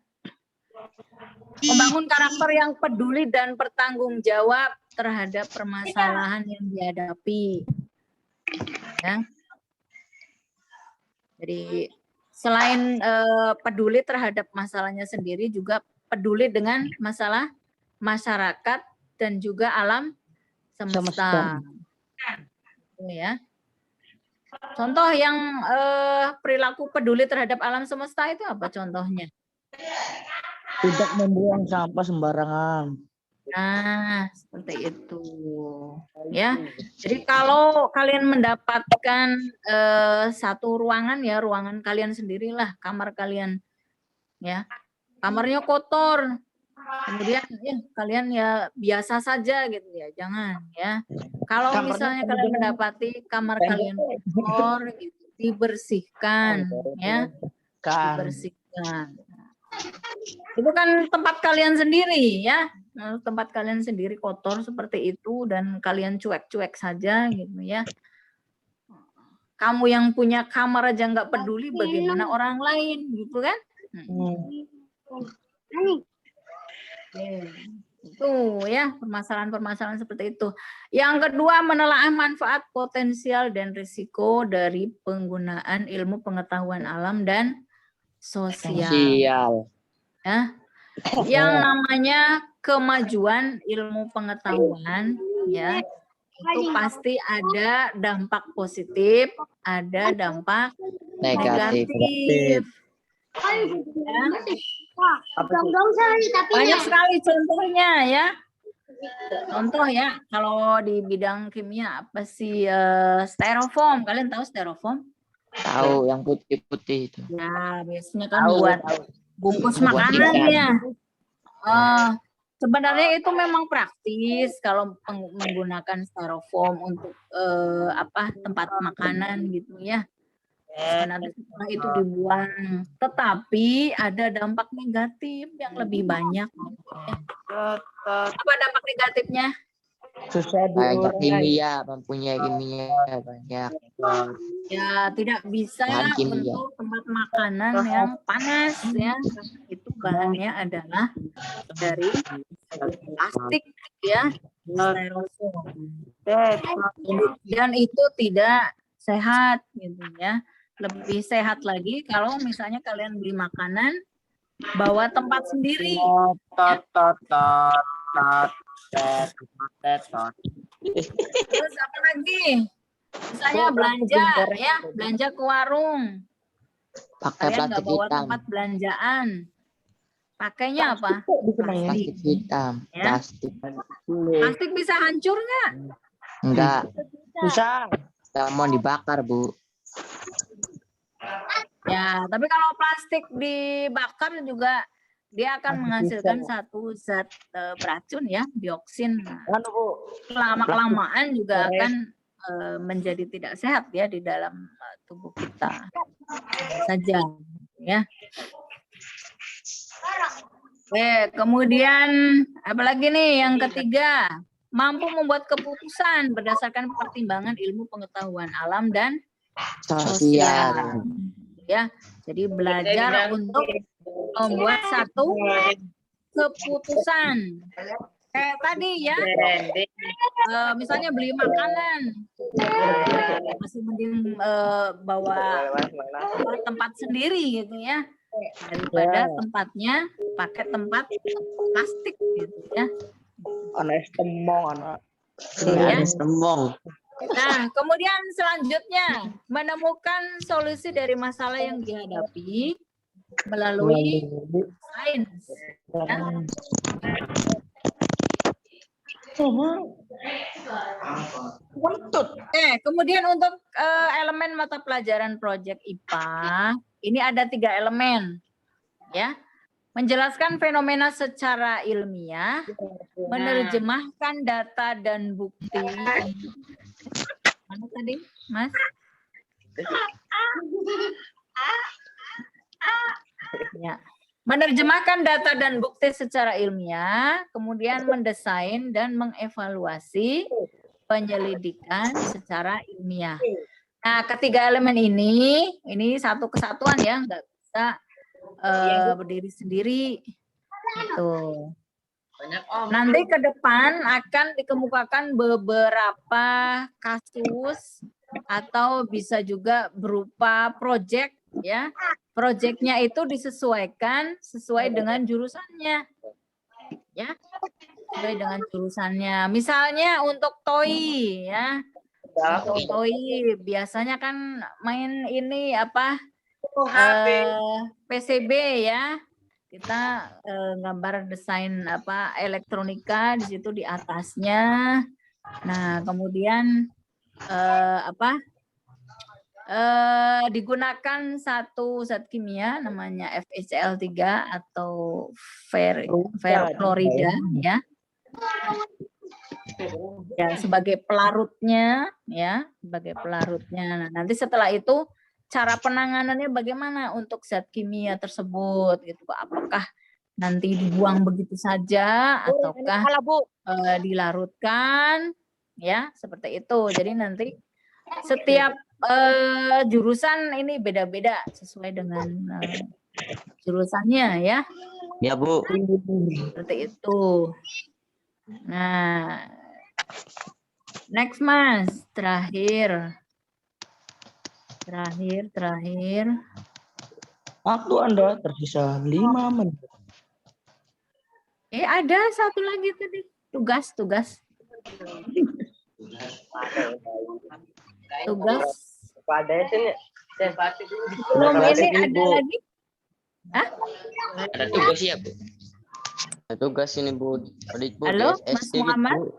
Membangun karakter yang peduli dan bertanggung jawab terhadap permasalahan yang dihadapi, ya. Jadi selain peduli terhadap masalahnya sendiri, juga peduli dengan masalah masyarakat dan juga alam semesta. Ya. Contoh yang perilaku peduli terhadap alam semesta itu apa contohnya? Tidak membuang sampah sembarangan. Nah, seperti itu. Ya. Jadi kalau kalian mendapatkan satu ruangan, ya, ruangan kalian sendirilah, kamar kalian, ya. Kamarnya kotor, kemudian ya kalian ya biasa saja gitu, ya, jangan, ya. Kalau misalnya kalian mendapati kamar kalian kotor, gitu, dibersihkan, ya, dibersihkan. Itu kan tempat kalian sendiri, ya, tempat kalian sendiri kotor seperti itu dan kalian cuek-cuek saja, gitu, ya. Kamu yang punya kamar aja nggak peduli, bagaimana orang lain, gitu kan? Itu, ya, permasalahan-permasalahan seperti itu. Yang kedua, menelaah manfaat potensial dan risiko dari penggunaan ilmu pengetahuan alam dan sosial. Ya. Yang namanya kemajuan ilmu pengetahuan, ya, itu pasti ada dampak positif, ada dampak negatif. Ya. Banyak sekali contohnya, ya. Contoh, ya, kalau di bidang kimia apa sih styrofoam? Kalian tahu styrofoam? Tahu, yang putih-putih itu. Ya, biasanya kan buat bungkus makanannya. Sebenarnya itu memang praktis kalau menggunakan styrofoam untuk tempat makanan, gitu, ya. nanti setelah itu dibuang. Tetapi ada dampak negatif yang lebih banyak. Apa dampak negatifnya? Susah Banyak diurai. kimia, mempunyai kimia banyak. Ya, tidak bisa Bahan kimia. untuk tempat makanan yang panas ya. Itu bahannya adalah dari plastik ya. Styrofoam. Dan itu tidak sehat gitu ya. Lebih sehat lagi kalau misalnya kalian beli makanan bawa tempat sendiri. Terus apa lagi? Misalnya belanja ya, belanja ke warung. Pakai Kalian nggak plastik bawa hitam. tempat belanjaan. Pakainya apa? Plastik hitam. Ya. Plastik. Plastik bisa hancur nggak? Enggak. Susah. Enggak mau dibakar, Bu. Ya, tapi kalau plastik dibakar juga dia akan menghasilkan satu zat beracun ya, dioksin. Anu, Bu. Lama-kelamaan juga akan menjadi tidak sehat ya di dalam tubuh kita saja ya. Oke, kemudian apalagi nih yang ketiga, mampu membuat keputusan berdasarkan pertimbangan ilmu pengetahuan alam dan Sosial. ya. Jadi belajar untuk membuat satu keputusan. Kayak tadi ya, misalnya beli makanan, masih mending bawa tempat sendiri gitu ya, daripada tempatnya pakai tempat plastik gitu ya. Anak temong, anak. Ya. Sembong. Nah, kemudian selanjutnya menemukan solusi dari masalah yang dihadapi melalui sains. Ya. Kemudian untuk elemen mata pelajaran proyek IPA, ini ada 3 elemen, ya. Menjelaskan fenomena secara ilmiah, menerjemahkan data dan bukti. Mana tadi, Mas? Ya. Menerjemahkan data dan bukti secara ilmiah, kemudian mendesain dan mengevaluasi penyelidikan secara ilmiah. Nah, ketiga elemen ini satu kesatuan ya, nggak bisa berdiri sendiri. Gitu. Nanti ke depan akan dikemukakan beberapa kasus atau bisa juga berupa proyek ya. Proyeknya itu disesuaikan sesuai dengan jurusannya. Ya. Sesuai dengan jurusannya. Misalnya untuk TOI ya. Untuk TOI biasanya kan main ini apa? PCB ya. Kita gambar desain apa elektronika di situ di atasnya. Nah, kemudian digunakan satu zat kimia namanya FeCl3 atau ferrofluorida ya. Ya, sebagai pelarutnya ya, sebagai pelarutnya. Nah, nanti setelah itu cara penanganannya bagaimana untuk zat kimia tersebut gitu, apakah nanti dibuang begitu saja ataukah dilarutkan ya, seperti itu. Jadi nanti setiap jurusan ini beda-beda sesuai dengan jurusannya ya. Ya, Bu. Seperti itu. Nah, next Mas, terakhir. Waktu Anda tersisa 5 menit. Ada satu lagi tadi, tugas. Belum ini ada lagi? Hah? Ada tugas ya, Bu. Ada tugas ini, Bu. Halo, Mas Muhammad.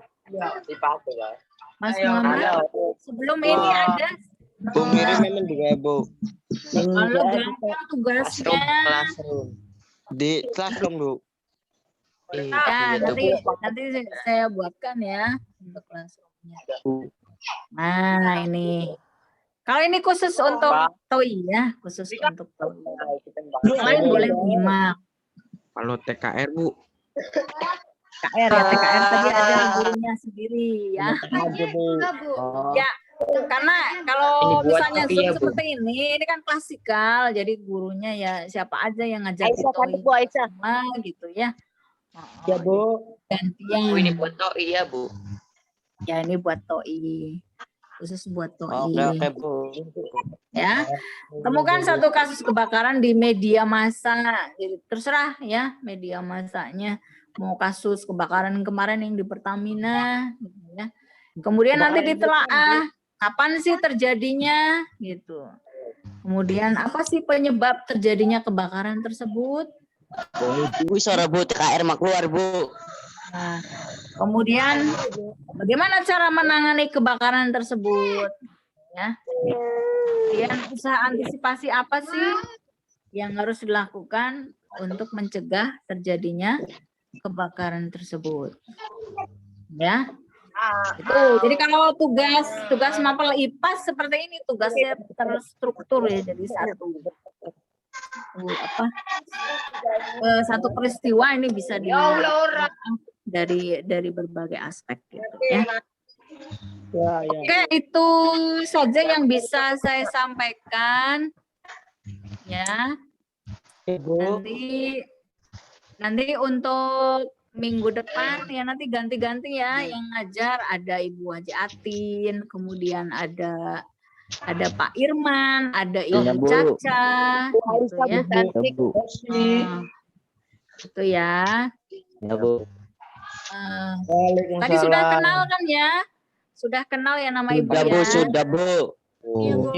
Mas Muhammad, sebelum ini ada. Bu Miri memang juga, Bu. Kalau gampang tugasnya. Di classroom, Bu. Ya, nanti saya buatkan ya untuk classroom-nya. Nah, ini. Kalau ini khusus untuk TOI ya, khusus untuk TOI. Yang lain boleh nyimak. Kalau TKR, Bu. TKR ya, TKR tadi ada gurunya sendiri ya. Ya, karena kalau Ini buat misalnya kopi Zoom ya, Bu. seperti ini kan klasikal, jadi gurunya ya siapa aja yang ngajak Aisyah TOI cantik Bu Aisyah. sama gitu ya. Ya Bu. Gantian. Oh, ini buat TOI ya, Bu. Ya ini buat TOI, khusus buat TOI. Oke Bu. Ya, temukan satu kasus kebakaran di media massa. Jadi terserah ya media massanya. Mau kasus kebakaran kemarin yang di Pertamina, gitu ya. Kemudian nanti ditelaah kapan sih terjadinya, gitu. Kemudian apa sih penyebab terjadinya kebakaran tersebut? Bu suara Bu TKR mak keluar Bu. Nah, kemudian bagaimana cara menangani kebakaran tersebut? Ya. Kemudian usaha antisipasi apa sih yang harus dilakukan untuk mencegah terjadinya kebakaran tersebut? Ya. Itu. Jadi kalau tugas mapel IPAS seperti ini tugasnya terstruktur ya, jadi satu peristiwa ini bisa dari berbagai aspek gitu ya. Oke, itu saja yang bisa saya sampaikan ya. Nanti untuk minggu depan ya nanti ganti-ganti ya yang ngajar, ada Ibu Haji Atin, kemudian ada Pak Irman, ada Ibu Caca, gitu ya. Itu ya. Ya Bu. Tadi sudah kenal kan ya? Sudah kenal ya nama Ibu ya? Sudah Bu. Iya, Bu.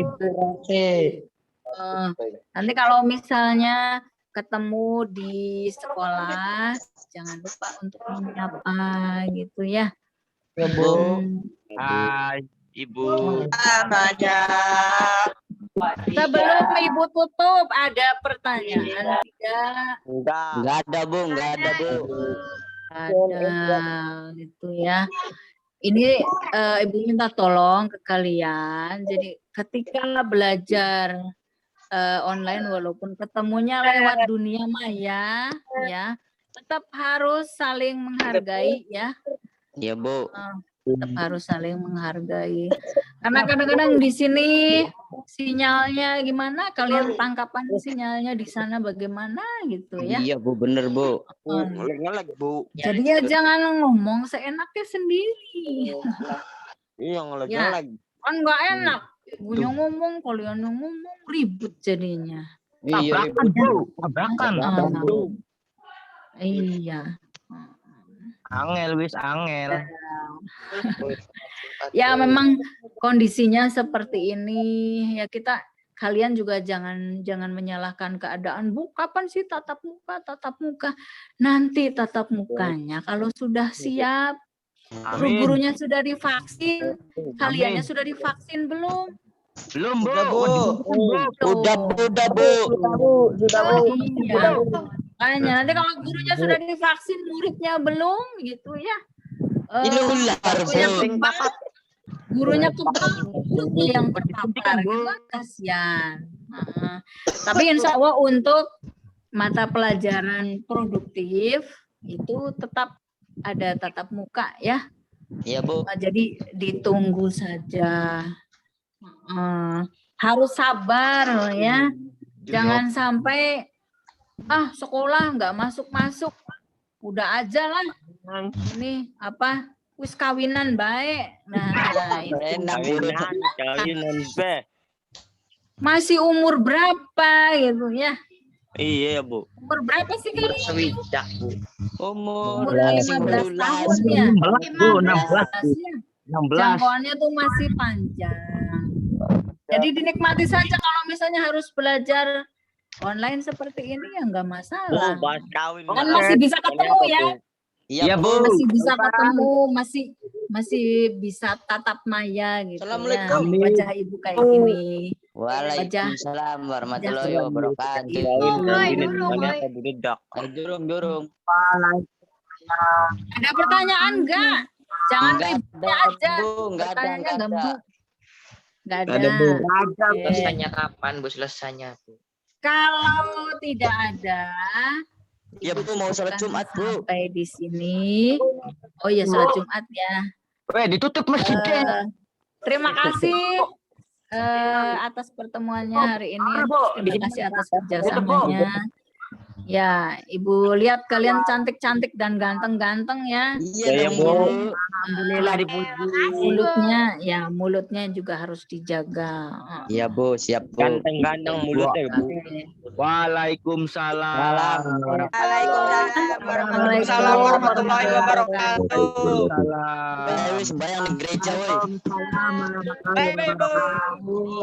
Nanti kalau misalnya ketemu di sekolah, jangan lupa untuk menyapa gitu ya. Ya Bu. Hai, Ibu. Sebelum Ibu tutup, ada pertanyaan tidak? Enggak ada Bu. Ada gitu ya. Ini Ibu minta tolong ke kalian. Jadi ketika belajar online walaupun ketemunya lewat dunia maya ya, tetap harus saling menghargai ya. Ya Bu. Tetap harus saling menghargai. Karena kadang-kadang di sini sinyalnya gimana, kalian tangkapan sinyalnya di sana bagaimana gitu ya. Iya Bu, bener Bu. Ngelag Bu. Jadi ya jangan ngomong seenaknya sendiri. Iya ngelag. Kan nggak enak. Ibunya ngomong, kalian yang ngomong, ribut jadinya. Iya Tabrakan. Iya. Angel. Ya memang kondisinya seperti ini ya, kalian juga jangan menyalahkan keadaan. Bu, kapan sih tatap muka? Nanti tatap mukanya kalau sudah siap. Gurunya sudah divaksin, kaliannya sudah divaksin belum? Belum Bu. Udah Bu. Iya. Makanya nanti kalau gurunya sudah divaksin, muridnya belum gitu ya. Ini ular Bu. Gurunya kebal, muridnya yang terpapar gitu kan kasihan. Tapi insya Allah untuk mata pelajaran produktif itu tetap ada tatap muka ya. Iya Bu. Jadi ditunggu saja. Harus sabar ya. Jangan sampai sekolah nggak masuk. Udah aja lah. Ini apa? Wis kawinan baik. Nah, itu. Kawinan be. Masih umur berapa gitu ya? Iya Bu. Umur berapa sih kalian? Sewidak, Bu. Umur 15 tahun ya. 16. Jangkauannya tuh masih panjang. Jadi dinikmati saja kalau misalnya harus belajar online seperti ini ya nggak masalah. Bahas kawin. Kan masih bisa ketemu ya. Iya Bu. Masih bisa ketemu, masih bisa tatap maya gitu. Assalamualaikum. Ya. Wajah ibu kayak gini. Waalaikumsalam warahmatullahi wabarakatuh. Durung. Ada pertanyaan enggak? Jangan Enggak ributnya ada, aja. Bu. Enggak ada. Pertanyaannya nggak mau. Nggak Nggak ada. ada, Bu. Oke. Selesainya kapan, Bu? Selesainya, Bu. Kalau tidak ada, Ya, Ibu Bu, mau sholat cukupkan Jumat, Bu. sampai di sini. Oh ya, sholat Jumat ya. Ditutup masjidnya. Terima kasih atas pertemuannya hari ini. Terima kasih atas kerjasamanya. Ya, Ibu lihat kalian cantik-cantik dan ganteng-ganteng ya. Iya, Ya, dong, Bu. Bu. Alhamdulillah dipuji. Mulutnya juga harus dijaga. Iya, Bu, siap, Bu. Ganteng-ganteng mulutnya, Bu. Oke. Waalaikumsalam. Waalaikumsalam warahmatullahi wabarakatuh. Waalaikumsalam. Sembahyang di gereja, woi. Waalaikumsalam warahmatullahi wabarakatuh.